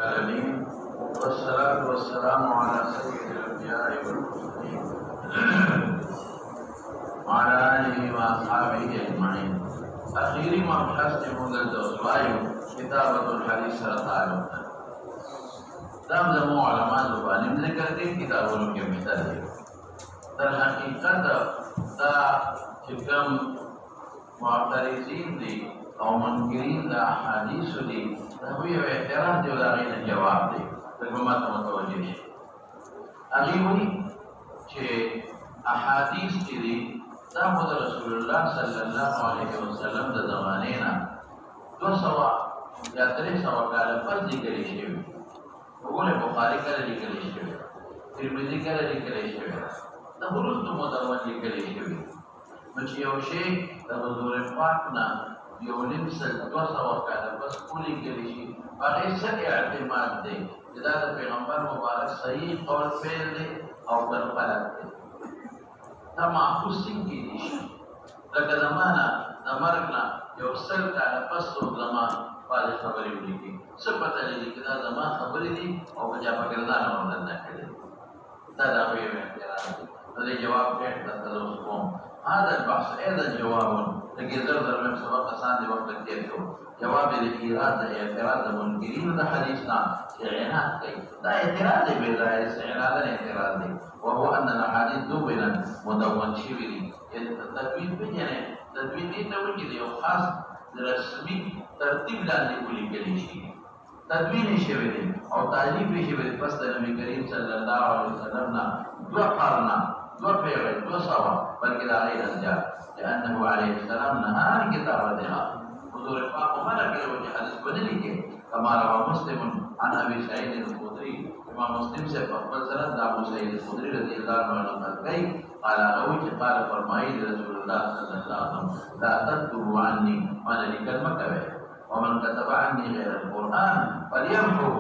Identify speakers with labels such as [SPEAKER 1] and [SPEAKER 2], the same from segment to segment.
[SPEAKER 1] العالمين والصلاة والسلام على سيد الأنبياء والمرسلين وعلى آله وأصحابه أجمعين. أخيري مبحث مدد أسوائي كتابة الحديث تعلم دام زمو علماء زبانیم ذکر دے کتابوں کے بہتر ہے. در حقیقت دا چکم معترضین دی او منکرین دا حدیث دی ہوئی اعتراض دی وداغین جواب دی ترجمات متوجہ شي. اگی ہوئی چھے احادیث کی دی دا خود رسول اللہ صلی اللہ علیہ وسلم دا زمانینا 200 یا 300 کال پس ذکری شوی. وګوره بخاری کله لیکلی شوی، ترمذی کله لیکلی شوی، د وروستو مدون لیکلی شوی. نو چې یو شی د حضور پاک نه یو نیم سل 200 کاله پس ولیکلی شي، هغې څه اعتماد دی چې دا د پیغمبر مبارک صحیح قول فعل دی او بل غلط دی. دا محفوظ څنګه کیدی شي؟ لکه زما نه د مرګ نه یو 100 کاله پس څوک زما بعض خبرې ولیکي، څه پته لري چې دا زما خبرې دي او په چا پاکستان باندې نه کړي. دا د هغوی یو اعتراض دی. د دې جواب ډېر درته اوس کوم. هذا البحث ايضا جواب لکه زر مې سبق آسان دی وخت تیر کړو. جواب د اعتراض د منکرینو د حدیث نه چې عناد کوي. دا اعتراض دی بې ځایه عناد نه اعتراض دی. وهو ان الاحاديث دوبنا مدون شوي دي. تدوین پېژنئ، تدوین دې ته وایي چې یو خاص رسمي ترتیب لاندې ولیکل شي. تدوین شوی دی او تعلیف شوی دی پس د نبی کریم صلی الله علیه وسلم نه 2 قرن 2 پیړۍ 200 بلکې د هغې نه زیات، لأنه علیه السلام نهى عن کتابتها. حضور پاک منع کړی و چې حدیث ونه لیکي. کما رواه مسلم عن ابي سعيد الخدري، امام مسلم سے خپل سند د ابو سعید الخدری رضی الله عنه نقل کوي. قال او چې قال فرمایي رسول الله صلی الله علیه وسلم لا تكتبوا عني، معنی لیکل مه کوئ. ومن كتب عني غير القرآن فليمحوه،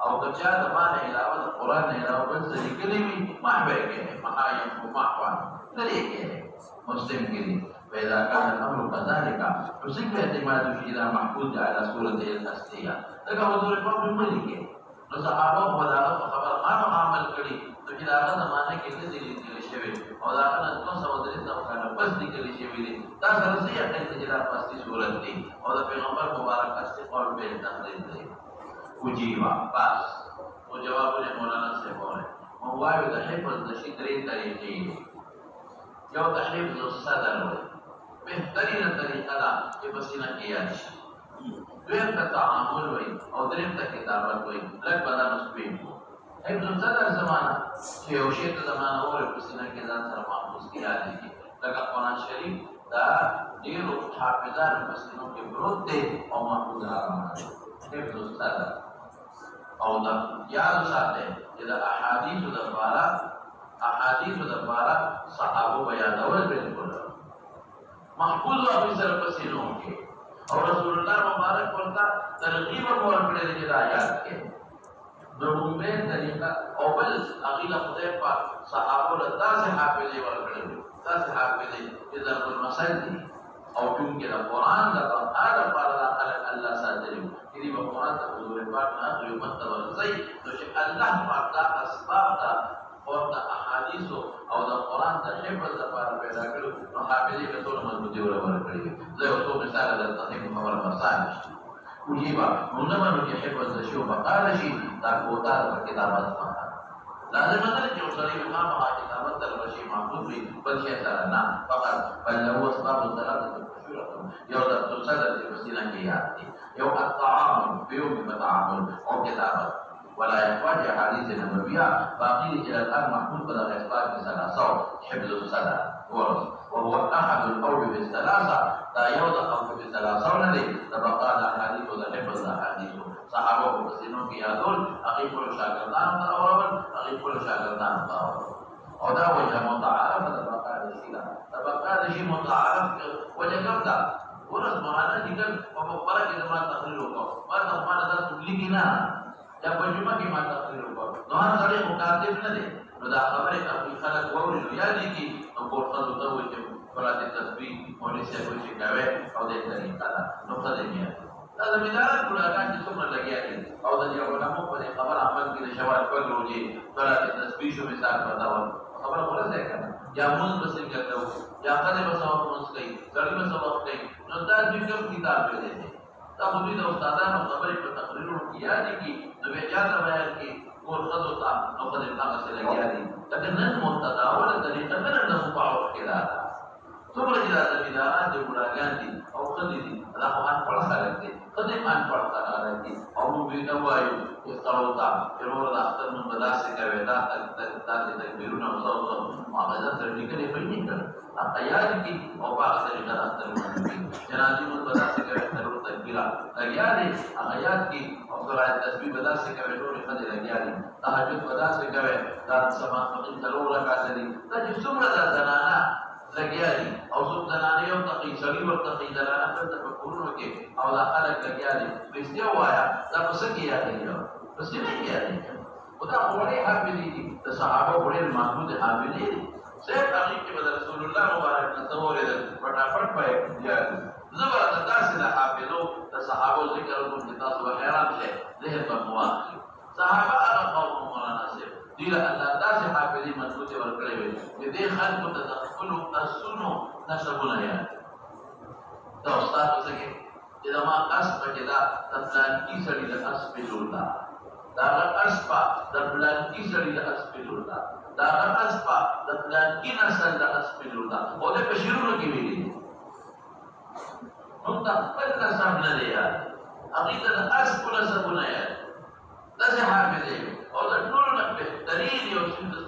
[SPEAKER 1] او کچا د معنی علاوه د قرآن نه علاوه بل څه لیکلی وي محو یې کړئ. محا یمحو محوا لرې کړئ. مسلم کې دي فإذا كان الأمر كذلك فسكت اعتماد إلى محفوظ على صورة الأصلية. لکه حضور پاک هم ولیکي نو صحابه په دغه خبر خامخا عمل کړي. نو چې د هغه زمانه کې څه دي لیکل شوي او د هغه نه 200 کاله پس لیکل شوي دي، دا سره څه یقین دی چې دا په اصلي صورت دی او د پیغمبر مبارک اصلي قول به تقریر دی. وجیبه بس او جوابونه مولانا صاحب وایي. مو وایو د حفظ د شي 3 طریقې دي. یو د حفظ الصدر وایي، بهترینه طریقه ده چې په سینه کې یاد شي. دویم ته تعامل وایي او دریم ته کتابت وایي. لږ به دا مسپین کړو. حفظ الصدر زمانه چې یو شی ته زمانه وایي په سینه کې ځان سره محفوظ کې یاد کړي. لکه قرآن شریف دا ډېرو حافظانو په سینو کې پروت دی او محفوظ روان دی. حفظ الصدر او دا یاد ساتئ چې د احادیثو دپاره صحابو به یادول بالکل محفوظ واقعي سره په سینو کې، او رسول الله مبارک ورته ترغیب ورکړی دی چې دا یاد کړي. د لومړۍ طریقه او بل هغې له خدای پاک صحابو له داسې حافظې ورکړې وې، داسې حافظې چې ضرب المثل دي. او چونکې د قرآن د بقا لپاره دا خلک الله ساتلي وو چې دوی به قرآن ته حضور پاک نه اخلي امت ته ورځئ. نو چې الله پاک دا اسباب ته او د احادیثو او د قرآن د حفظ لپاره پیدا کړو، نو حافظې به ټوله مضبوطي ورکړې وي. زه یو څو مثاله درته ښیم، خبره به اسانه شي. وجیبه نو نه منو چې حفظ د شي او بقا نه شي، دا کوتا د کتابت څخه لازمه ده چې یو سړی خامخا کتابت ته راشي محفوظ وي، بل شی سره نه فقط، بل له اسباب الثلاثه مشهوره. یو د صدر چې په سینه کې یاد دي، یو التعامل بيوم بتعامل او کتابت. ولا يحتاج احاديث نبويه باقي الى الان محمود بن الاسباب ثلاثه حفظ الصدر وهو احد الاوجه الثلاثه لا يوضع في الثلاثه الذي تبقى الاحاديث وحفظ الاحاديث. صحابه وسنو کې یادول هغه په شاګردانو ته اورول، هغه په شاګردانو ته اورول. او دا وجه متعارف طبقات شي متعارف وجه کوم دا ورس مولانا ذکر او په پاره کې زما تقریر وکړو، ورته ما دا لیکي نه یا په جمعه کې ما تقریر وکړو. نو هر سړی مکاتب نه دی، نو دا خبره کوي خلک ووري نو یا لیکي نو کوټه ته وایي چې فرات تسبیح مولوی صاحب چې کوي او دې طریقه ده نو څه دی. دا زمینداران ګناهګان چې څومره لګیا دي او د دې علماء په خبر عمل کې د شوال پر روزي طلعت تسبیح او مثال پتاول خبره ولا ځای کنه یا مون بس کرتا ہو یا قد بس وقت مسکی غړي بس وقت کوي نو دا د کوم کتاب په دې دا خو دې د استادانو خبرې په تقریرونو کې یاد کی نو بیا ځا بیان کې ور خدو تا نو په دې هغه څه لګیا دي لکه نن متداول طریقه نه نه مفاوض کړه څومره چې دا زمینداران د ګناهګان دي او خدي دي دا خو ان پړ خلک دي خدي مان پړ خلک دي او موږ نه وایو استروتا ضرور د اختر من بداسه کوي دا د تکبیرونه او صوت معاوضه تر لیکلې پې نه کړ اقیاد کی او باغ طریقه د اختر من جنازي من بداسه کوي ضرور تکبیره لګیا دي اقیاد کی او قرآن تسبیح بداسه کوي ټول خدي لګیا دي تهجد بداسه کوي دا سما فقط ضرور راځي دا چې څومره د زنانه لګیا دي او څوک زنانه یو تقي سړي ورته تقي زنانه په تفکرونو کې او دا خلک لګیا دي رښتیا وایا دا پس کې یادې پس نه یادې خدا اوري حافظي دي د صحابه اوري محمود حافظي دي سید هغه کې بدر رسول الله مبارک تصور دې پټاپټ پای یاد زبردست د حافظو د صحابه ذکر او تاسو حیران شئ ذهن په مواقع صحابه هغه قوم مولانا سي دي الله داسې حافظي مضبوط ورکړي وي چې دې خلکو ته تخلو تاسونو نسبونه یاد دا استاد وسګي چې دا ما قص پکې دا تفلان کی سړي د اس په جوړدا دا اس په د فلان کی سړي د اس په جوړدا دا اس په د فلان کی نسل د اس په جوړدا او د بشیرونو کې ویلي نو دا خپل نسب نه دی یاد هغه د اس په نسبونه یاد داسې حافظي او د ټولو نه بهترین یو څه د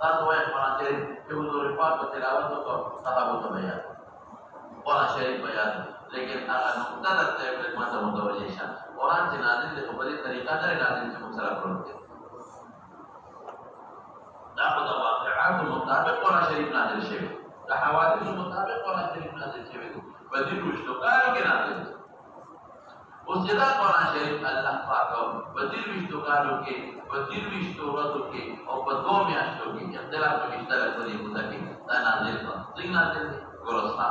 [SPEAKER 1] تاسو وايي قرآن شریف چې حضور پاک په تلاوت او صحابه ته بیان قرآن شریف بیان لیکن هغه نقطه د دې ماته متوجه شه قرآن چې نازل دی په دې طریقه سره نازل چې موږ سره پروت دی دا په واقعات مطابق قرآن شریف نازل شوی د حوادث مطابق قرآن شریف نازل شوی په دې وشتو کارو کې نازل اوس دا قرآن شریف الله پاک په دې وشتو کارو کې په دې وشتو ورځو کې او په دوه میاشتو کې اختلاف نشته لري موږ کې دا نازل څنګه نازل ګورستا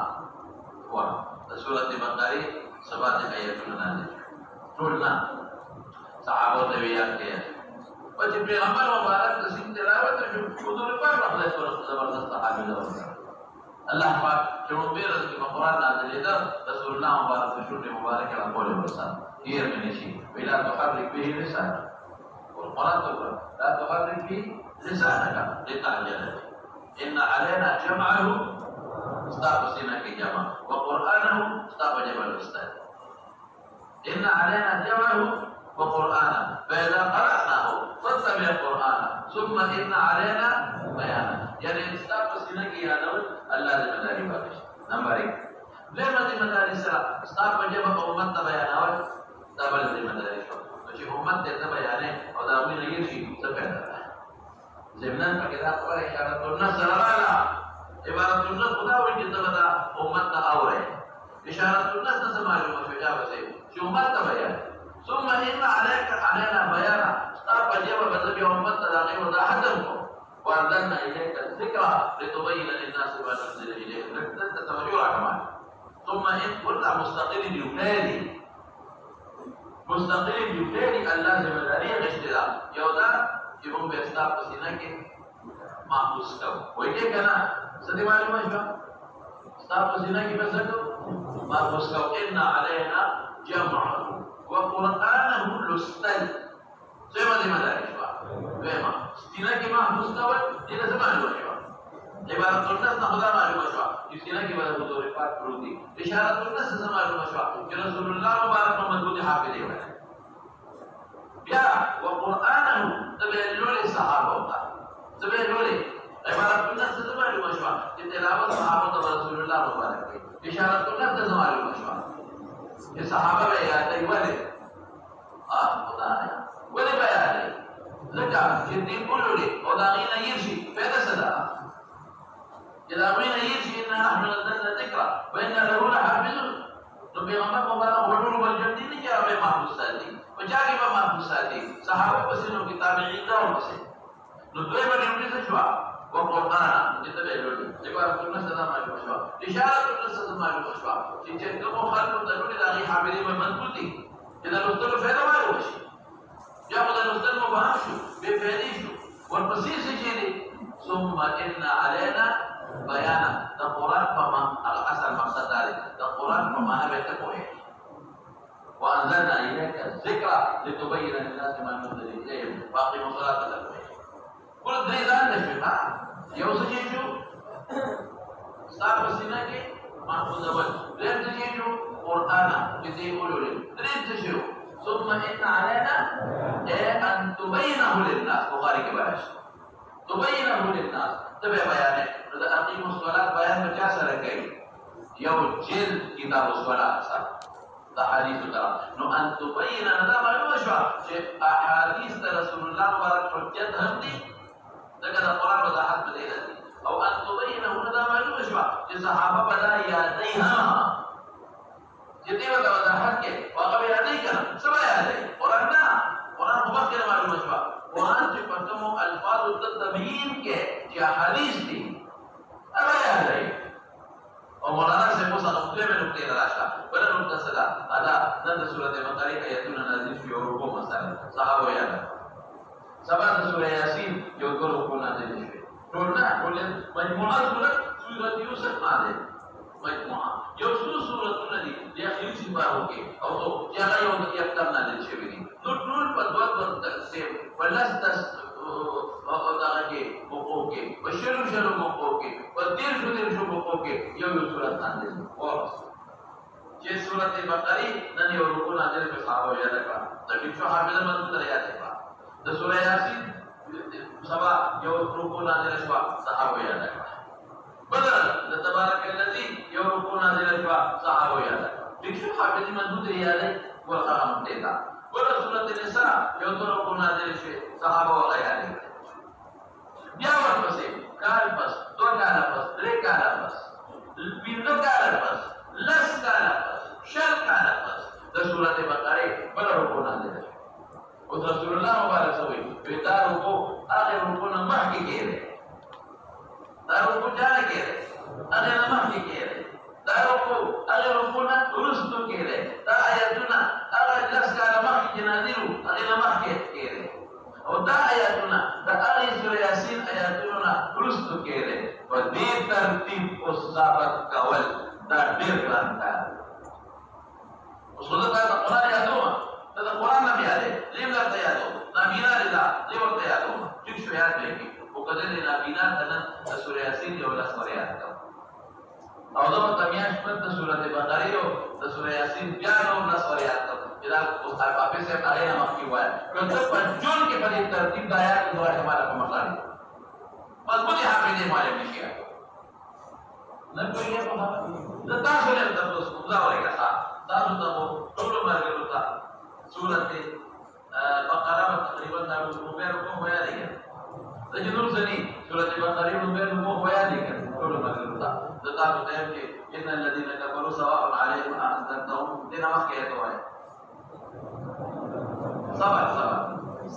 [SPEAKER 1] وا د سورته بقره سبات آیاتونه نازل ټول نه صحابه ته ویل کې او چې پیغمبر مبارک د سین تلاوت شو حضور پاک خپل سورته زبردست صحابه له الله پاک چې موږ د قرآن نازل ده رسول الله مبارک شروع مبارک له قول ورسال هي من شيء ولا تحرك به لسانك والقرآن تقول لا تحرك به لسانك لتعجل إن علينا جمعه استاب سينك جمع وقرآنه استاب جبل الاستاذ إن علينا جمعه وقرآنه فإذا قرأناه فاتبع القرآن ثم إن علينا بيانه يعني استاب سينك يا دول الله ذمداري باقش نمبر 1 لما ذمداري سره استاب جبل امت بيانه دبل ذمداري شو چې امت ته بیانې او دا وی نه یشي څه پیدا زمنان پکې دا خبره اشاره النص رااله عبارت النص خدا وایي چې دا امت ته اوره اشاره النص څه معلومه شو جواب سي چې امت ته بیان ثم ان عليك علينا بيانا استاب جواب بدل امت ته راغی وضاحت کو وانزلنا اليك الذكر لتبين للناس ما نزل اليك لك توجه كمان ثم ان كل مستقل يبالي مستقل یوټری الله زمداري غشتلا یو دا چې موږ به ستاسو په سینه کې محفوظ کوو وایي کې کنه څه دی معلومه شو ستاسو په سینه کې به څه کوو محفوظ کوو ان علينا جمعه وقرانه لستل څه باندې مداري شو دیمه سینه کې محفوظ کوو دې څه معلومه شو عبارت النص نه خدا معلومه شو چې سینه کې به حضور پاک پروت دي اشاره النص څه معلومه شو چې رسول الله مبارک محمد حافظ دی بیا وقرانه تبلل صحابه وتا تبلل عبارت النص څه معلومه شو چې تلاوت صحابه رسول الله مبارک دی اشاره النص څه معلومه شو چې صحابه به یاد دی ولې خدا ولې به یاد دی ځکه چې دې کولې او دا غینه یشي پیدا صدا إذا قيل يجي إنا نحن نزلنا الذكر وإنا له لحافظون تو پیغمبر مبارک وټول ولجن دي چې هغه محفوظ ساتي او چاګي به محفوظ ساتي صحابه پسې نو کتابین دا ورسې نو دوی باندې څه شو وقرآن يتبعون يقول كل سنة ما يشوف إشارة كل سنة ما يشوف شيء كم خلق تقول إذا غي حاملين من منقولي إذا نستلم فهذا ما يوش يأخذ نستلم بهمشو بفهديشو والبسيس يجيني ثم إن علينا بيانا القرآن فما الأصل مقصد ذلك القرآن فما نبتكوه وأنزلنا إليك الذكرى لتبين للناس ما نزل إليهم فأقيموا الصلاة للبيت كل ذلك الشفاء يوسجيجو صار بسيناكي محفوظ أول لين تجيجو قرآن كذي أولولي لين تجيجو ثم إن علينا أن تبينه للناس بخاري كباش تبينه للناس تبع بيانه إذا أقيموا الصلاة بيان بجاسة لكي يوجد كتاب الصلاة صح حديث ترى نو أن تبين هذا ما يوجد شيء أحاديث رسول الله وبارك حجت همدي ذكر القرآن وضاحت بديلتي أو أن تبين هذا ما يوجد لصحابة بدا يديها جدي وضاحت كي وقبل يديك سبا يدي قرآن مبكر ما يوجد وأن تفهموا ألفاظ التبيين كي حديث دي أبا يدي ومولانا سے موسیٰ نقطے میں نقطے نراشتا بنا نقطہ صدا ادا نند سورت مقاری کا یتون نازل شو رکو مسئلہ صحابہ یادا سبان سورہ یاسین جو دو رکو نازل شو ٹولنا کولن مجموعہ سورت یوسف نازل مجموعہ جو سورت ندی یا خیل سنبار ہوکے او تو جاگا یوم کی اکتر نازل شو بھی تو ٹول پر دوت تقسیم ولستس وقضاء مقوك وشر مقوك والدير مقوك يوم سورة نازل اور یہ سورت بقری ننی اور رکو نازل میں صحابہ یاد رکھا لیکن جو حافظ مدد در یاد رکھا تو سورہ یاسین سبا جو رکو نازل شوا صحابہ یاد رکھا بدر تبارک الذی جو رکو نازل شوا صحابہ یاد رکھا لیکن جو حافظ مدد در یاد ہے وہ رقم دیتا ولا سورة النساء جو رکو نازل شوا صحابہ وغیرہ رکھا Biar pasir, kal pas, dua kala pas, tiga kala pas, pintu kala pas, las kala pas, shal kala pas. Dan surat Al-Baqarah baru rukun ada. Udah Rasulullah mubarak sawi. Kita rukun, akhir rukun namah kiri. Dah rukun jalan kiri, akhir namah kiri. Dah rukun, akhir rukun urus tu kiri. Dah ayatuna, akhir las kala namah jenadiru, akhir namah kiri. ودا آیاتنا دا آغی سورہ یاسین آیاتنا رستو کہلے و دی ترتیب کو ثابت کول دا دیر کرانتا اس کو دا قرآن یادو دا قرآن نبی آدے لیم لگتا یادو نبینا رضا لیم لگتا یادو چک شو یاد بیکی وہ قدر نبینا تنن دا سورہ یاسین جو اللہ سورہ یاد کرو او دا تمیاش پر دا سورہ بقری ہو دا سورہ یاسین بیانو اللہ سورہ یاد کرو جدا استاد واپس سے آگے نہ مخکی ہوا ہے کہ پنجون کے پر ترتیب دایا کہ دوڑا ہمارا کو مسئلہ نہیں مضبوط حافظ ہمارے میں کیا نہ کوئی یہ بہت زتا سنے تب اس کو ظاہر ہے کہ تاسو ته ټول مرګ وتا سورۃ بقرہ تقریبا دا عمر کو ہویا دی د جنور سنی سورۃ بقرہ عمر کو ہویا دی ټول مرګ وتا زتا ته کہ ان الذين كفروا سواء عليهم انذرتهم دین مخکې ته وای صبر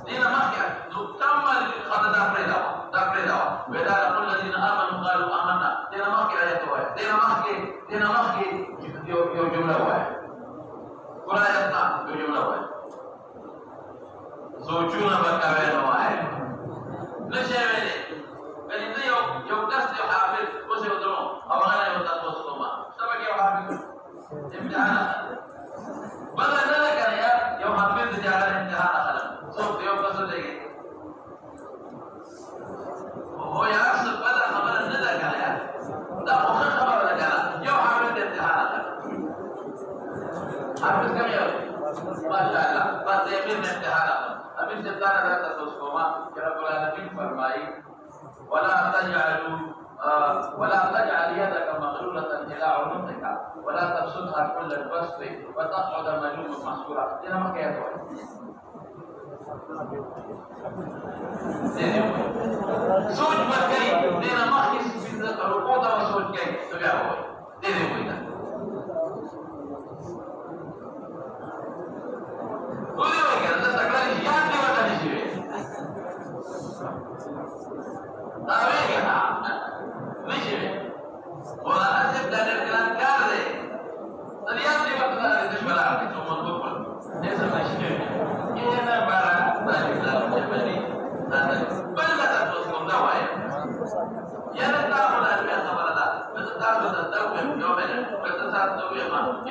[SPEAKER 1] دينا مخيا نكمل قد دافريدا وإذا لقوا الذين آمنوا قالوا آمنا دينا مخيا آيات دينا مخيا يو جملة واحد كل آياتنا يو جملة واحد زوجونا بكاوين واحد نشي مني قال إنه يو قصد يحافظ وسي ودرون أو أنا يوتاق وسطوما سبك يو حافظ امتحانا بدل ذلك يا يوم حافظ جعل امتحان خلق صوت يوم قصد لك هو يعصب بدل خبر الندى قال يا لا مخن خبر لك أنا يوم حافظ امتحان خلق حافظ كم يوم ما شاء الله بس يمين امتحان خلق أمين سبتانا لا تتوسكوما كرب العالمين فرمائي ولا تجعل يدك مغلولة إلى عنقك ولا تبسطها كل البسط وتقعد ملوما محصورا. دينا ما كيف سوچ مت کری دینا ما کسی چیز کا رکو دا سوچ کے تو کیا ہو دینے ہوئی نا کوئی ہو گیا تو تکرار یاد نہیں ہوتا نہیں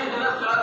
[SPEAKER 1] اهدنا الصراط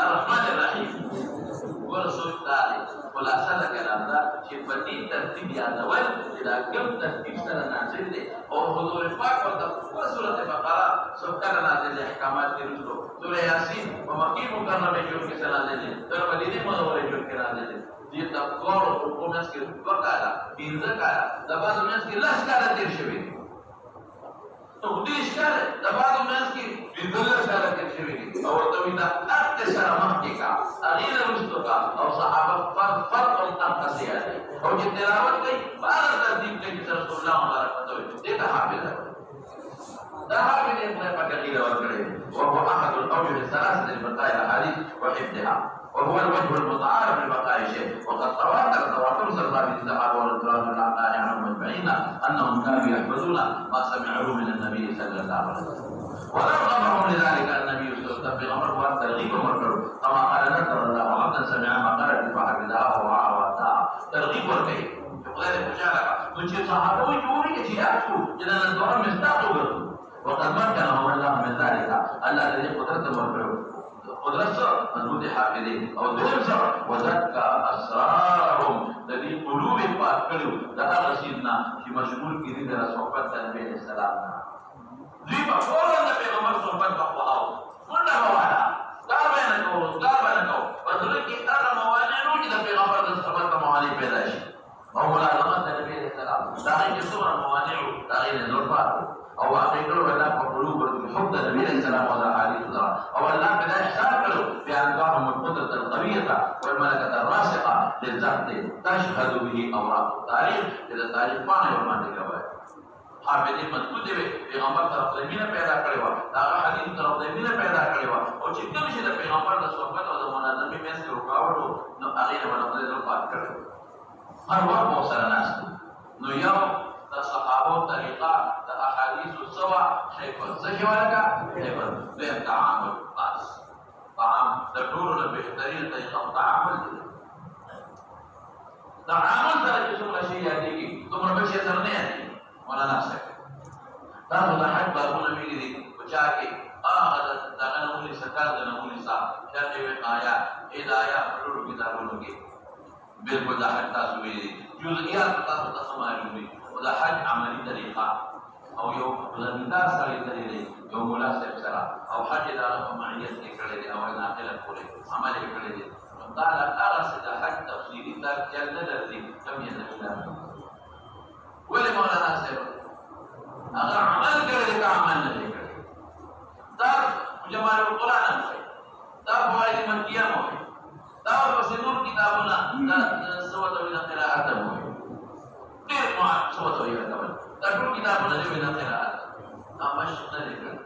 [SPEAKER 1] الرحمن الرحيم ورسول تعالى خلاصه الكلام ده چې په دې ترتیب یادول چې دا کوم ترتیب سره نازل دي او حضور پاک ورته په سورته بقره سبحانه نازل دي احکامات دي رسو سوره یاسین په مکی مکرمه کې سره نازل دي تر مدینه منوره کې نازل دي دې تفکر او کومس کې وکړه پینځه کړه د بعضو مېس کې لاس کړه تیر شوی تو دې ښکاره د بعضو مېس کې پینځه کړه تیر شوی او ورته دا اته سره مخکې کا اغیر رسو کا او صحابه فرق او تقصیر او چې تلاوت کوي بعد ترتیب کې چې رسول الله مبارک وتوي دې ته حافظ ده حافظ ابن فقيه ورکړي او هو احد الاوجه الثلاثه لبقاء الاحاديث وحفظها وهو الوجه المتعارف لبقاء الشيء وقد تواتر صلى الله عليه وسلم ورضوان الله عنهم اجمعين انهم كانوا يحفظون ما سمعوه من النبي صلى الله عليه وسلم ولو امرهم لذلك النبي صلى الله عليه وسلم بامر والترغيب ومركب كما قال نذر الله عبدا سمع مقالة فحفظها وعواتها ترغيب وركي يقول مشاركة كنت صحابه يقولي يتياتوا إذا الدور مستقبل وقد مكنهم الله من ذلك ألا الذي قدرت مركب قدرت مدود حافظين أو دلسر وزكى أسرارهم الذي قلوب فأكلوا لها رسيدنا في مشغول كذلك صحبة النبي عليه السلام ذي بقول النبي عمر صحبة بقواه كلها موالا Garbana Betul kita ramawanya nu kita pegambar dan sahabat ramawani pedash. Mawala zaman Nabi Sallam. Dari itu ramawani dari Nurfat. Awak itu adalah perlu berhubung Nabi Sallam pada hari itu. Awak nak pedash sakal diantara mukmin terqawiyah wal malakat ar-rasiqa lizati tashhadu bihi awraq tarikh ila tarikh mana wal mandikawai. حافظین مضبوط دی پیغمبر طرف ته مینه پیدا کړې و دا حدیث طرف ته مینه پیدا کړې و او چې کوم شي د پیغمبر د صحبت او د مناظرې مېس کې رکاوټ نو هغه نه ولې د پات کړو هر وخت مو سره ناست نو یو د صحابو طریقه د احادیث سوا شی په ځکه ولکه د تعامل خاص طعام د ټولو له بهترین طریقه تعامل دی تعامل سره چې څومره شي یادېږي څومره به شي سره نه یادېږي ولا نفسك تاخذ حد بابونا ميري وجاكي دغه نمونې سکار د نمونې صاحب شرط وقایا هدايه ټول کتابونو کې بالکل دا حد تاسو ویلي جزئیات تاسو ته معلوم دي او دا حج عملی طریقه او یو بلندار سره دی یو مولا صاحب سره او حج دا په معیت کې کړی دی او ناقله کولې عمل کړی دی دا هغه څه د حج تفصیلي دا جلد درځي کم یې نه ولې مولانا صاحب هغه عمل کړی دا عمل نه کړی دا جمال القرآن دا فوائد مکیه مو دا په نور کتابونه دا سوته وینا قرائت مو ډېر ما سوته وینا کول دا ټول کتابونه دې وینا قرائت امش نه لري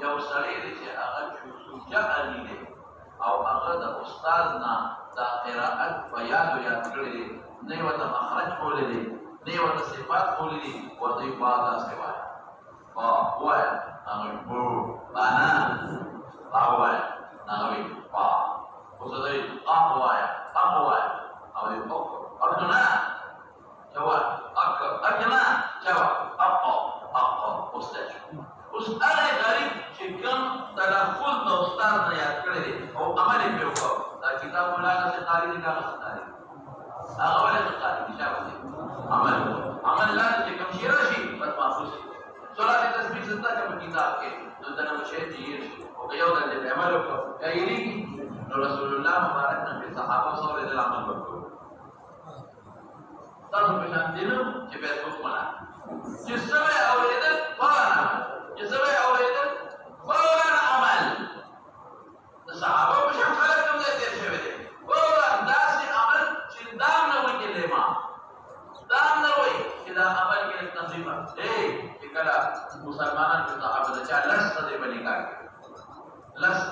[SPEAKER 1] یو سړی چې هغه شجاع دی او هغه د استاد نه دا قرائت بیان کړی نه وته مخرج کولې دی نه وته صفات کولې دي ورته بعضه سوای هو هغه بو انا هو هغه با وزدي اقوى او يفكر ارجنا جواب ارجنا جواب اقوى استاذ غریب چې کوم تلفظ د استاد نه یاد کړی او عمل یې وکړ دا کتاب مولانا سے قاری دي کاغذ قاری هغه ولې قاری دي عمل لا چې کوم شي راشي بس محفوظ صلات تسبیح زنده کوم کتاب کې نو دا نو شی دی او یو د عمل وکړ کایلی نو رسول الله مبارک نه صحابه سره د عمل وکړ تاسو په شان دي نو چې به څوک مړه چې سمه اوریدل فورا عمل د صحابه په شان خلک کوم ځای تیر شوی دی فورا داسې عمل چې دام نه وي کلمه دام نه وي چې دا عمل کې تنظیم چې کله مسلمانان په صحابه د چا لست دی بلی کار لست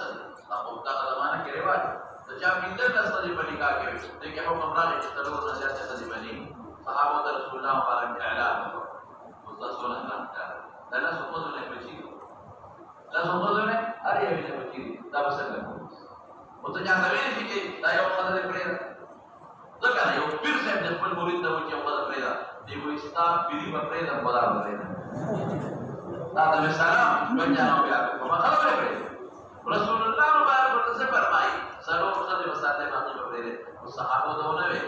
[SPEAKER 1] او دا زمانہ کې رواج د چا پیندل لست دی بلی کار کې دغه حکم راغی چې تلور نه زیات دی بلی صحابه د رسول الله مبارک اعلان seorang langkah. Dan semua tu nak berciri. Dan semua tu nak hari yang nak berciri. Tak pasal lagi. Untuk jangan sampai fikir, saya orang ada pereda. Lepas itu, bir saya dapat murid tahu yang ada pereda. Dia beristam biri berpereda, bola berpereda. Tak ada masalah, menjadi apa? Maka berpereda. Rasulullah berkata bermain. Sarung kita bersama mati berpereda. Sahabat tahu nabi.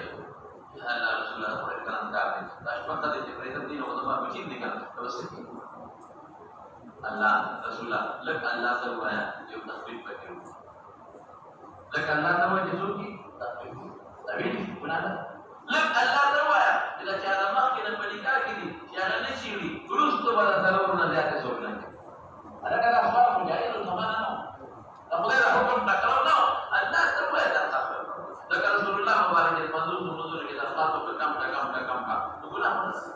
[SPEAKER 1] Allah Rasulullah berkata kami. Tapi pada dia berpereda dia nak bermain berciri kan? Terus Allah Rasulullah, lek Allah tahu yang tasbih berkata. Lek Allah tahu yang suci, tasbih. Tapi benar. Lek Allah tahu bila cara makin menikah ini, cara nesiri, terus tu pada tahu nak dia kesopan. Ada kata soal menjadi itu sama nama. Kemudian hukum tak kalau tahu, Allah tahu yang tasbih. Lek Rasulullah membalikkan mandur kita satu bekam. Bukan apa.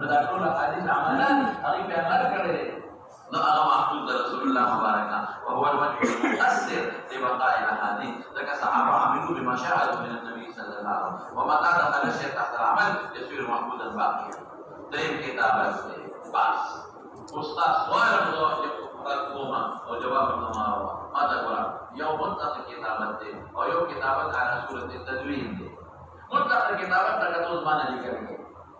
[SPEAKER 1] Berdasarkan hadis amalan, hari biarlah kerana nak agama mahfuz Rasulullah Mubarakna, bahwa wajib muasir dibaqai hadis. Jika sahabat aminu bimasyarakat dengan Nabi Sallallahu Alaihi Wasallam, wamata dalam syaitan teramal, yasir mahfuz dan baqi. Dalam kitab bas, ustaz soal berkuma, atau jawab berkuma, mata kurang. Yang mutlak kitabat itu, atau yang kitabat ada surat tadwin. Mutlak kitabat tergantung mana dikatakan.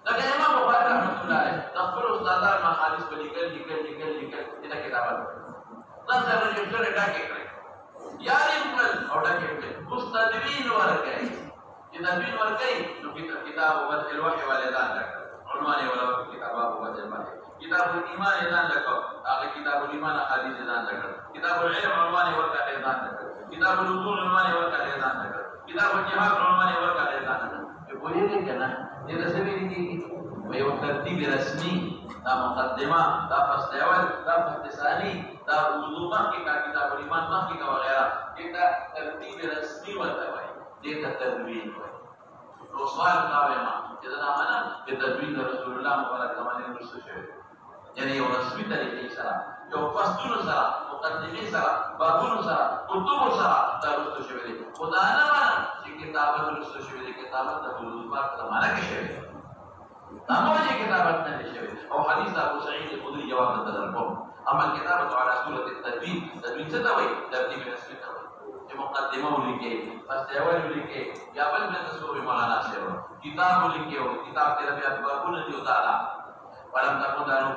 [SPEAKER 1] Tapi Imam Bukhari rahmatullah takfir ustazah mahadis berlikar kita kitaban. Dan saya menjadi dah kekre. Yarin pun orang kekre. Ustadwin warkai. Ustadwin warkai. Tu kita buat ilwah waladan dah. Ulama wala kitab buat ilmah. Kitabul iman dan dah. Agar kitabul iman hadis dan dah. Kitabul ilm ulama warkai dan dah. Kitabul usul ulama warkai dan dah. Kitabul jihad ulama warkai dan dah. boleh ni kan? Dia sendiri ni, memang tertib rasmi, tak mukaddimah, tak first level, tak first thani, tak ulumah kita beriman mah kita wala. Kita tertib rasmi wala. Dia tadwin. Rasul kawema. Kita namanya tadwin Rasulullah mubarak zaman Rasul. Jadi orang rasmi dari Islam. Yang pastun sara, muqaddimin sara, babun sara, kutub sara, darus tu syabili. Khudana mana? Si kitabat Rasul syabili, kitabat Abdul Bar mana ke syabili? Nama je kitabat mana syabili? Atau hadis Abu Sa'id al-Khudri jawab tentang amal kitabat ala surat at-tadwin, tadwin setawi, tertib rasmi tawi. Yang muqaddimah ulike, first level ulike, ya bal min tasawwur Maulana Syekh. Kitab ulike, kitab terapi babun diutara. ولم تكن له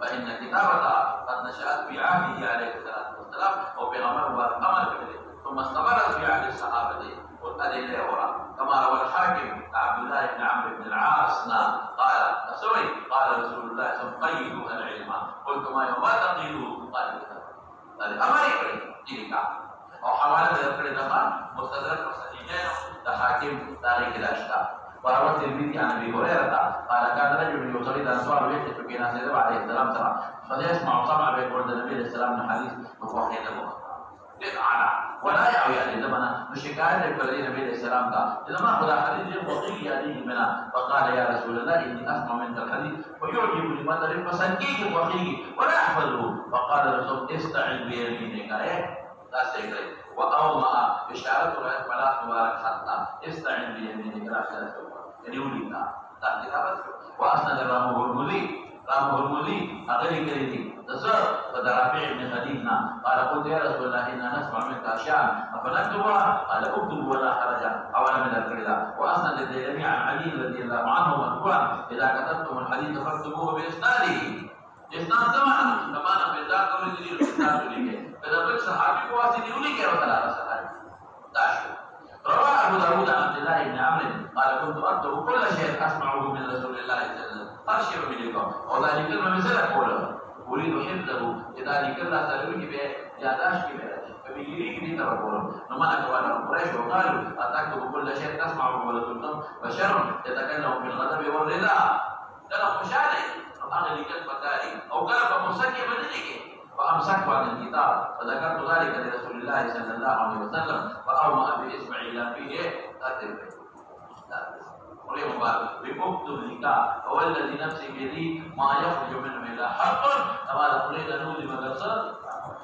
[SPEAKER 1] فان كتابتها قد نشأت في عهده عليه الصلاه والسلام وبغمر والقمر ثم استمرت في عهد الصحابه والقديم ورا كما روى الحاكم عبد الله بن عمرو بن العاص قال سوري قال رسول الله صلى الله عليه وسلم العلم قلت ما يوم تقيلوا قال هذا امر ini kah atau hawala dari dapat mustadrak persajian dah hakim tarik al-ashqa bahwa Tirmidzi an Abi Hurairah qala kana rajulun yusalli dan suara baik itu kena saya alaihi salam saya اسمع sama Abi Hurairah Nabi alaihi salam hadis mufahid dia ala ولا يعوي عليه زمانه مشكاية النبي عليه السلام قال إذا ما أخذ حديث وطي عليه منها فقال يا رسول الله إني أسمع منك الحديث ويعجبني مثلا فسنكيه وحيه ولا أحفظه فقال الرسول استعن بيمينك لا سيكري وأومأ إشارة الفلاح مبارك حتى استعن بيمينك لا سيكري يعني ولينا لا كتابة وأسند الرامه المذي رام هرمزي أغني كريدي تصر فدرافع بن خليفنا قال قلت يا رسول الله إنا نسمع منك أشياء أفنكتبها قال اكتب ولا حرج أولا من الكريدة وأسند الديلمي عن علي رضي الله عنه مرفوعا إذا كتبتم الحديث فاكتبوه بإسناده إسناد زمان كمان بيزار كم يدري الإسناد ليه إذا بيك صحابي قواسي يقولي كيف ثلاثة صحابي داشو روى أبو داود عن عبد الله بن عمرو قال كنت أكتب كل شيء أسمعه من رسول الله صلى الله عليه وسلم أرشف منكم وذلك المثل أقوله أريد حفظه إذا ذكر سلوك به ياداش به فبيجري بي تقوله نما أكوان قريش وقالوا أتكتب كل شيء تسمعه ولكنتم بشر يتكلم في الغضب والرضا لنا مشاري أنا لكن فكاري أو قال فمسكي بدنك فأمسكت عن الكتاب فذكرت ذلك لرسول الله صلى الله عليه وسلم فأومأ بإسماعيل فيه تاتر وليه مبارك بكتب لك هو الذي نفسي بيدي ما يخرج منه إلا حق كما تقول نود مدرسة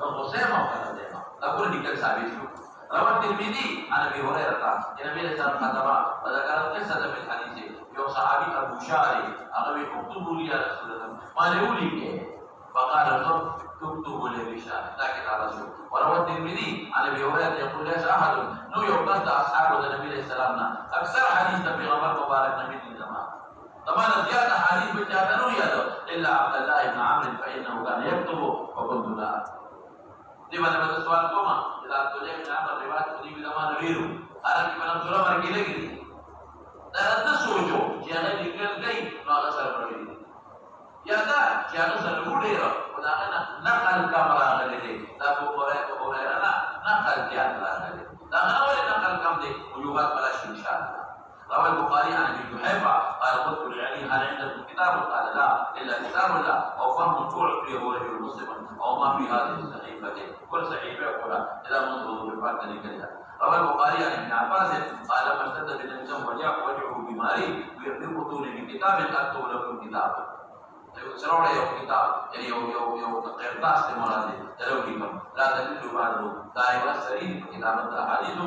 [SPEAKER 1] فقسم وكذا تقول لك ثابت روى الترمذي عن ابي هريره ان النبي صلى الله عليه وسلم وذكر القصه في الحديث يوم صحابي ابو شاري اغوي اكتبوا لي يا رسول الله ما لي فقال تكتب لرشاد لكن على رسول وروى الترمذي عن ابي هريره يقول ليس احد نو يقصد اصحاب النبي صلى الله عليه وسلم اكثر حديث في غمر مبارك نبي الزمان طبعا زياده حديث بجاده نو يده الا عبد الله بن عمرو فانه كان يكتب وكنت لا لما لما السؤال كما اذا تجي من عمر روايات في زمان غيره انا كما نقول مر كده كده ده سوچو جانا نکل گئی نو اثر پڑی یا دا جانا سر وډیرو وداغه نقل کمرا غلې دا په اوره نه نقل کیا غلې دا نو نقل کم دي وجوبات بلا شي ان شاء الله روى البخاري عن ابي جحيفه قال قلت لعلي هل عندكم كتاب قال لا الا كتاب الله او فهم تعطي هو رجل مسلم او ما في هذه الصحيفه كل صحيفه يقول اذا منظور بالفرق كذا روى البخاري عن ابن عباس قال ما اشتد بالانسان وجهه بماري ويرتبط بكتاب اكتب لكم كتاب سرور يوم كتاب يعني يوم قرطاس مراد تلوكيكم لا تدل بعده دائما سرير كتاب الاحاديث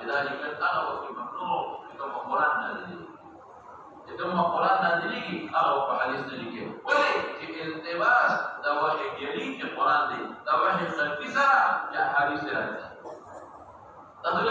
[SPEAKER 1] lidhalika ana wa mamnu itu Quran nazil itu Quran nazil ki kalau hadis nazil ki boleh si iltibas dawahi jadi ke Quran di dawahi khalfisa ya hadis nazil تدل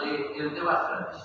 [SPEAKER 1] غير التباس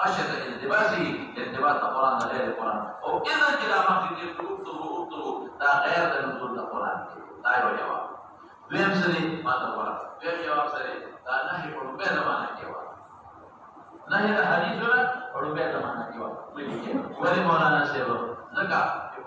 [SPEAKER 1] خشية الالتباس التباس القرآن غير القرآن وإذا كلا ما في اكتبوا لا غير نزول القرآن لا جواب وين سري ما تقول وين جواب سري لا نهي قلوب زمانة جواب نهي الحديث ولا قلوب زمانة جواب ولي مولانا سيرو زكاة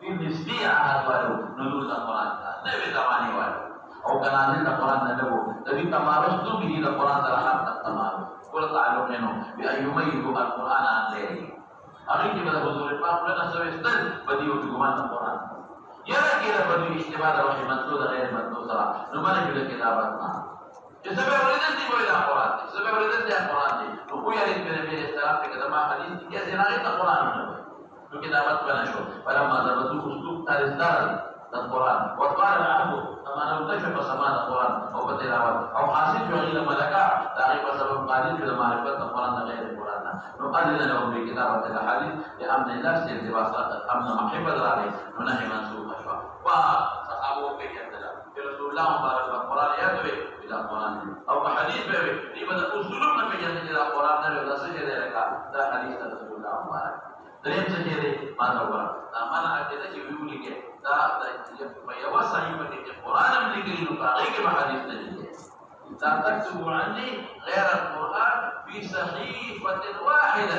[SPEAKER 1] في نسبية أحد والو نزول القرآن نبي زماني والو أو كنازل القرآن نلبو تبي تمارس تو به القرآن ترحم تمارس كل تعلم منه بأن يميز القرآن عن غيره أخي كما حضور الإمام لنا سوى استل بديو بجمان القرآن يرى كده بديو اجتماع روحي مطلوب غير مطلوب صراحة نمانا كده كتابتنا sebab ridha di bawah Quran sebab ridha di Quran ni ruku yang diberi Islam kepada ma hadis dia senang itu Quran نو کتابت بنا شو فلما ضربتو اسلوب تارزدار القرآن وطال العهد فما نوتشف سمان القرآن أو بتلاوات أو حاصل في غير ملكة تعرف سبب قليل في معرفة القرآن غير القرآن نقلل لهم بكتابة الأحاديث لأمن النفس التباسات أمن محبة ذلك ونهي منسوخ أشواء وصحابه في يدنا في رسول الله مبارك القرآن يدعي إلى القرآن أو حديث بيبي لماذا أسلوبنا في جنة إلى القرآن ولا سجد لك ده حديث رسول الله مبارك دریم څه چې دی ما ته وګوره دا معنا عقیده چې ویو لیکي دا په یوه صحیفه کې چې قرآن هم لیکلي نو په هغې کې به حدیث نه لیکي لا تكتبوا عني غیر القرآن في صحيفة واحدة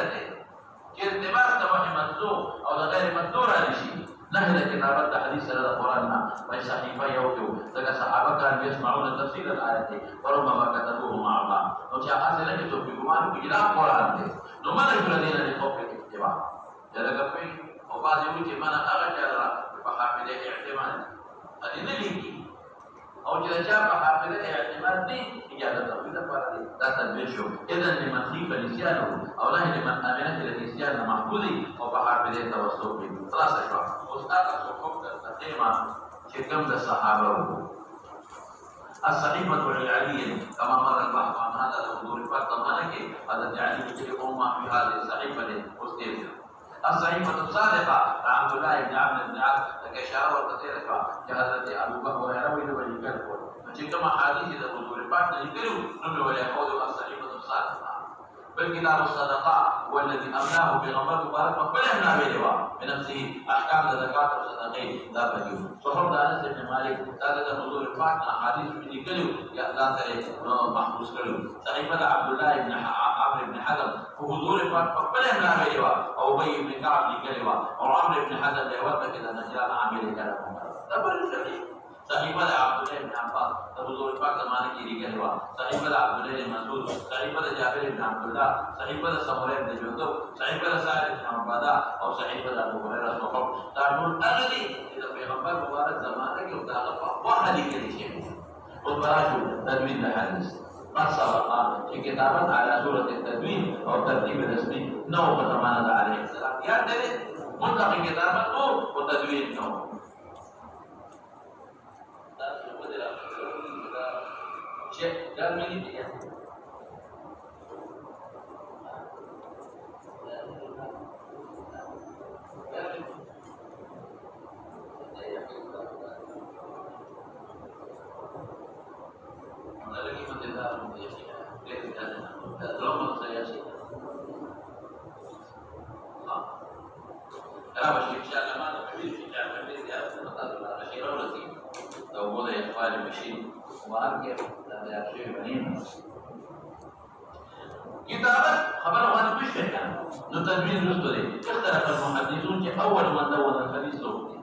[SPEAKER 1] چې ارتباط د وحي منسوخ او د غیر منسوخ رانه شي نهي د کتابت د حدیث سره د قرآن نه په صحیفه یو کې ځکه صحابه کان یسمعون تفسیر الآیت وربما كتبوه مع بعض نو چې هغه څه کې څوک ګمان کوي دا قرآن دی نو منع کړل دي نه خوف اتباع لکه کوي او بعض یو چې معنا هغه چاره په حافظه اعتماد دې نه لیکي او چې چا په حافظه اعتماد دي اجازه توحید لپاره دي دا تدبیر شو اذن لمن خيف نسيانه او نه لمن امنه النسيان محفوظي او په حافظه توسل دي خلاص شو استاد څوک تقریبا چې کوم د صحابه الصحيفة العلية كما مر البحث عن هذا الحضور فقط مالك هذا يعني في الأمة في هذه الصحيفة للمستيزة الصحيفة الصادقة عبد الله بن عمرو بن عاص كإشارة وكثيرة كحضرت أبو بكر ويروي ذلك فكما حديث الحضور فقط ذكره نمي ويأخذ الصحيفة الصادقة بل كتاب الصدقاء هو الذي أمناه بغمر مبارك وكلنا بلوا بنفسه أحكام الزكاة والصدقين لا بديل صحب أنس بن مالك هذا الحضور فقط أحاديث من ذكره لا ترى محفوظ كله صحيفة عبد الله بن عمرو بن حزم وحضور فقط وكلنا بلوا أو أبي بن كعب لكلوا أو عمرو بن حزم ليوثق إلى نجار عامل كلام تبرر صحيفة عبد الله بن عباس حضور پاک زمانے کی لکھا ہوا صحیفہ عبد الله بن مسعود صحیفہ جابر بن عبد الله صحیفہ سمرہ بن جندب صحیفہ سعد بن عبادہ اور صحیفہ ابو هريره صحف تعالوا الذي اذا پیغمبر مبارک زمانے کے مطابق واحد کے لیے اور براجو تدوین الحديث قد سبق في كتابات على سورة التدوين أو ترتيب الرسمي نوع زمانة عليه السلام يا دليل مطلق كتابات وتدوين نوع dan ini dia. Lagi mendengar dia sih, dia tidak lama saya sih. Kenapa sih cara mana? Cara dia betul-betul asyirah lagi. Tahu boleh ya file machine. وأرجع لا شيء بنين كتابة خبر عن بشر نتدوين رسله اختلف المحدثون في أول من دون الحديث صوتي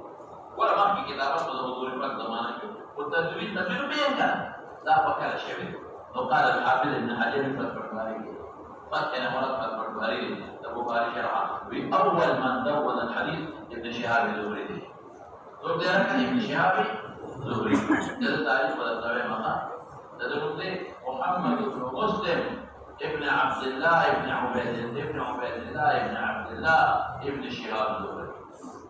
[SPEAKER 1] ولا ما في كتابة حضور فقط زمانه والتدوين تدوين بين كان لا وكان شيء وقال الحافظ ابن حجر في فتح الباري فتح مرات فتح الباري البخاري شرعه بأول من دون الحديث ابن شهاب الزهري تو ده كان ابن شهاب زهري جلد تعريف الأسماء مقام تدرس محمد بن مسلم ابن عبد الله ابن عبيد الله ابن عبد الله ابن شهاب الزهري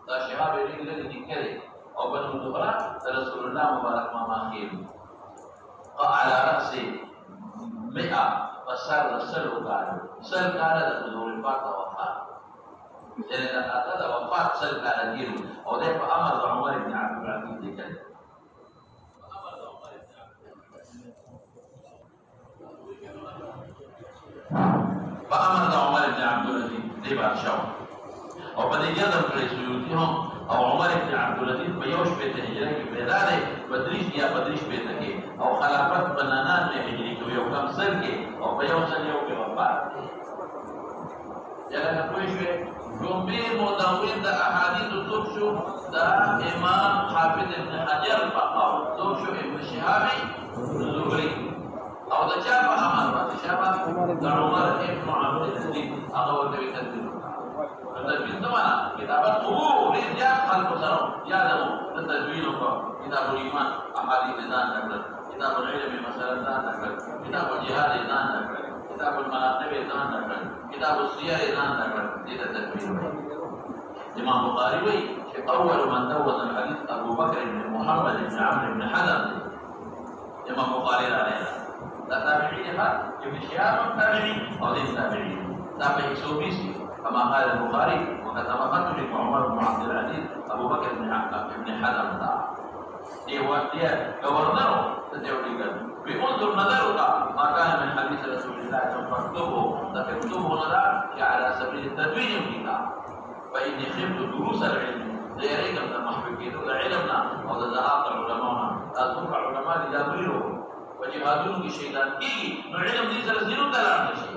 [SPEAKER 1] ده شهاب الذي ذكره أو بن زهرة رسول الله مبارك ماخيل على رأس 100 فسر سر قال حضور الفات وفاة لأن هذا وفاة سر قال دينه أو ده أمر عمر بن عبد العزيز ذكره فأمر عمر بن عبد العزيز لبعض شعور وقد جذب رئيسيوتهم أو عمر بن عبد العزيز بيوش بيت هجرة بيداره بدريش يا بدريش بيتك أو خلافات بنانات هجري كويو كم سرك أو بيوش اليوم بوفاة جل كويش جنبي مدون ده أحاديث تبشو ده إمام حافظ ابن حجر فقط تبشو ابن شهاب الزهري أو ده شابه أمر شابه عمر ابن عبد العزيز أغوى تبي التدوين طبعا كتابات رجال خلق سنة يادموا التدوين كتاب الإيمان أحاديث دان نقل كتاب العلم مسألة دان نقل كتاب الجهاد دان نقل كتاب المناقب دان نقل كتاب السير دان نقل إذا التدوين امام بخاري وایي چې اول من دون الحديث ابو بكر بن محمد بن عمرو بن حزم امام بخاري راغلی دا تابعي ها ابن شهاب تابعي او دې تابعي تابعي سوفيسي كما قال البخاري وقد تمكنت لك عمر بن عبد العزيز ابو بكر بن حزم دي گورنرو تدعوني قال بانظر نظرك ما كان من حديث رسول الله فاكتبه نظر على سبيل التدوين والكتاب فاني خفت دروس العلم ليريك من المحبكين لعلمنا او ذهاب علماءنا اذكر علماء جابريرو وجهادون کی شیطان کی نو علم دي سره زینو تلار نشي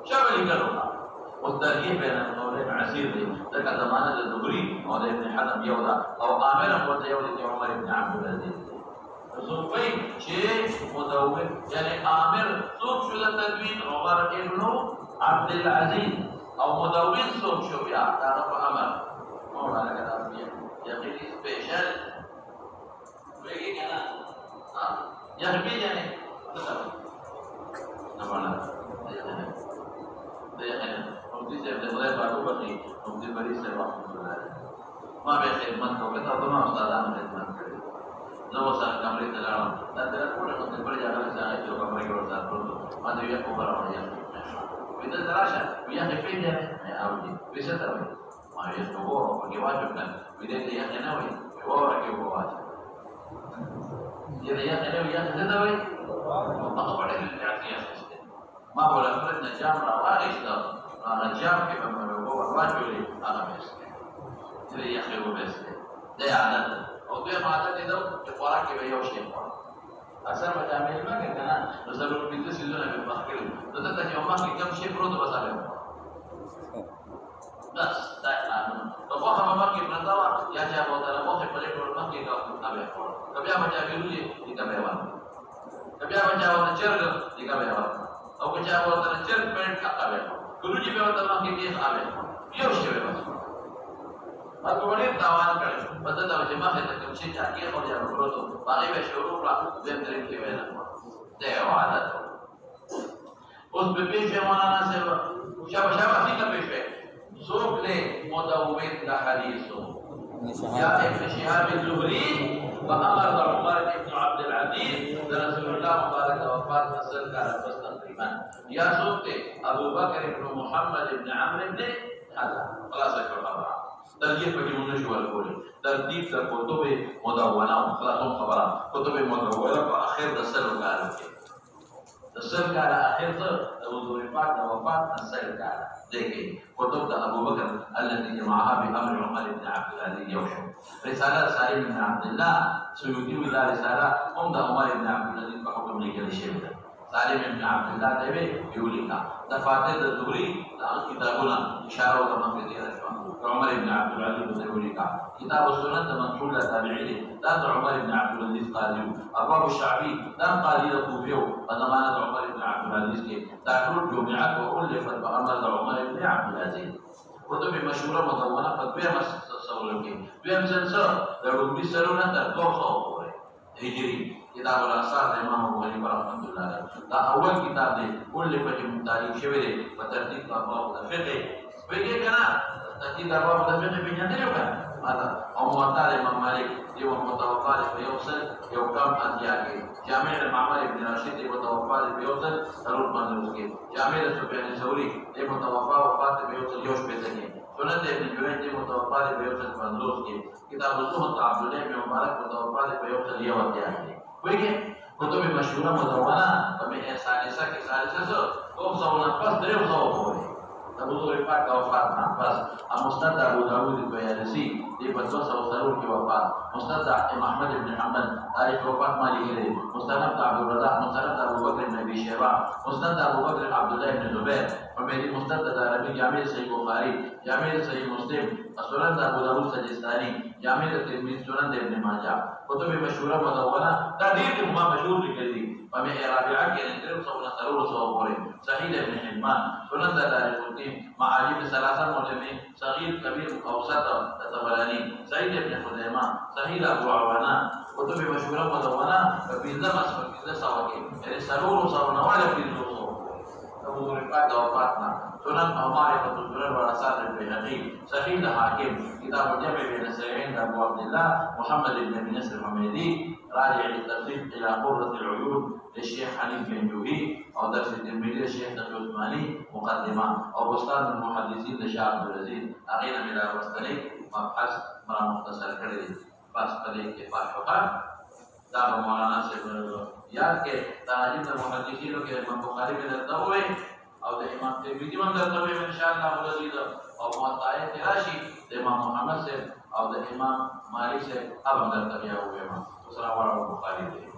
[SPEAKER 1] شامل کړو والترجيح بين القولين عسير دي ذكر زمانه الزهري او ابن حزم يودا او عامر قلت يودا عمر بن عبد العزيز صوفي شيء مدون يعني عامر صوف شو التدوين عمر ابن عبد العزيز او مدون صوف شو بيا تعرف عمر مولانا كلام يقين سبيشال بيجي كده يحبي يعني نبالا مفتی صاحب د خدای پاک وبخي مفتی بری صاحب رحمۃ اللہ علیہ ما به خدمت وکړه ته ما استادانو خدمت کړې نو وسه کمرې ته لاړم دا د ټول په خپل ځای کې ځای چې کمرې کې ورته پروت ما دې یو په راوړل یا وینځ دراشه بیا په پیډه نه اوږي وسه ته وای ما یې څنګه په کې واجب کړ وینځ دې یا نه وای ورته کې وواجب دې یا نه وای یا څه ته وای هغه په دې کې راځي ما ولا فرد نجام راوغيشت نجام كيف ما هو الرجل انا بس اللي يخيو بس ده عادت او ده عادت ده تقرا كيف يوشي اثر مجامع ما كان نزل بالبيت سيزونه بالبخيل ده يوم ما كم شيء برود بس عليه بس ده تو هغه ما کې پرتاوا یا چې هغه تعالی مو په لټول ما کې کا تابع کړو کبه ما چې ویلې دي کبه وانه کبه ما چې هغه چرګ دي کبه وانه او که چا ورته چرګ پېټ کا کاوه کلوجي به ورته مخکې کې خاوه یو شی به وځي ما کومې تاوان کړ په دغه چې ما ته کوم شي چې کې خو یې ورته باندې به شروع کړه دې درې کې ویل ده عادت اوس به پیښه مولانا صاحب شابه څنګه پیښه سوق له مدون د حدیثو یا ابن شهاب الزهري وامر عمر بن عبد العزيز رسول الله مبارك وفات اصل کا بس تقریبا یا سوقته ابو بکر بن محمد بن عمرو بن حزم خلاص خبره ترتیب په موږ شو ورکول ترتیب د کتب مدونه خلاصون خبره کتب مدونه په اخر د سر کار کې د سر کار اخر ته د حضور پاک د وفات سر کار دیکھیں کتب د ابو بکر الذي جمعها بامر عمر بن عبد العزيز يوشو رساله سالم بن عبد الله سيوطي ولا رساله هم د عمر بن عبد العزيز په حکم لیکل شوی ده سالم بن عبد الله دی ویولیکا د فاتح د زهري د کتابونو اشاره د مکه دی عمر بن عبد العزيز دی ویولیکا کتاب السنن د منصور التابعي دا عمر بن عبد العزيز قاضي ابو الشعبي دا قاضي کوفه په زمانه عمر بن عبد العزيز کې دا ټول جمعات او الفت بامر عمر بن عبد العزيز کتب مشهوره مدونه په دوه مسلو کې دویم سنسر د رومي سرونه تر 200 پورې هجری کتاب الاثار د امام ابو حنیفه رحمۃ اللہ علیہ دا اول کتاب دی کله په تاریخ شوی دی په ترتیب په ابواب د فقه ویګه کنا ترتیب د ابواب د فقه په جنته یو کنه او موطا امام مالک یو متوقع په یو سر یو کم اتیا کې جامع معمر ابن راشد یو متوقع په یو سر ضرور باندې کې جامع سفیان ثوری یو متوقع وفات په یو سر یو شپه کې سنن ابن جوید یو متوقع په یو سر باندې کې کتاب الزهد عبد الله بن مبارک متوقع په یو سر یو اتیا کې ویګه کتب مشهوره مدونه په ثالثه کې ثالثه سو او څونه پس درو څو پورې ابو ذر پاک وفات نه پس مستند ابو داوود الطیالسی دی په 200 کې وفات مستند احمد بن حنبل تاریخ وفات مالک دی مستند عبد الرزاق مستند ابو بکر بن ابي شيبه مستند ابو بکر عبد الله بن زبير ومدي مستند دارمي جامع صحیح بخاری جامع صحیح مسلم سنن ابو داوود سجستانی جامع ترمذی سنن ابن ماجه کتب مشهوره مدونه دا ډېر مشهور لیکل دي په رابعه کې تر څو نصرو څو پورې صحیح ابن حبان سنن دارقطنی معاجم ثلاثه مجمع صغير كبير اوسط الطبراني صحيح ابن خزيمه صحيح ابو عوانه کتب مشهوره مدونه په 15 ساوه کې سرور او نواله 15 ابو رفاعت وفاتنا سنن او معرفة السنن والآثار البيهقي صحيح الحاكم كتاب الجمع بين السيرين ابو عبد الله محمد بن ابي نصر الحميدي راجع للترتيب الى قرة العيون للشيخ حنيف بن جوهي او درس الترمذي للشيخ تقي العثماني مقدمة او بستان المحدثين للشيخ عبد العزيز اغينا من الوستني مبحث مرا مختصر کړی بس پدې کې فاتحه دا مولانا صاحب یاد کې تعلیم د محدثینو کې امام بخاری کې درته وایي او د امام ترمذی هم درته وایي ان شاء الله ولذي او موطئ راشي د امام محمد صاحب او د امام مالک صاحب هم درته وایي او سلام علیکم بخاری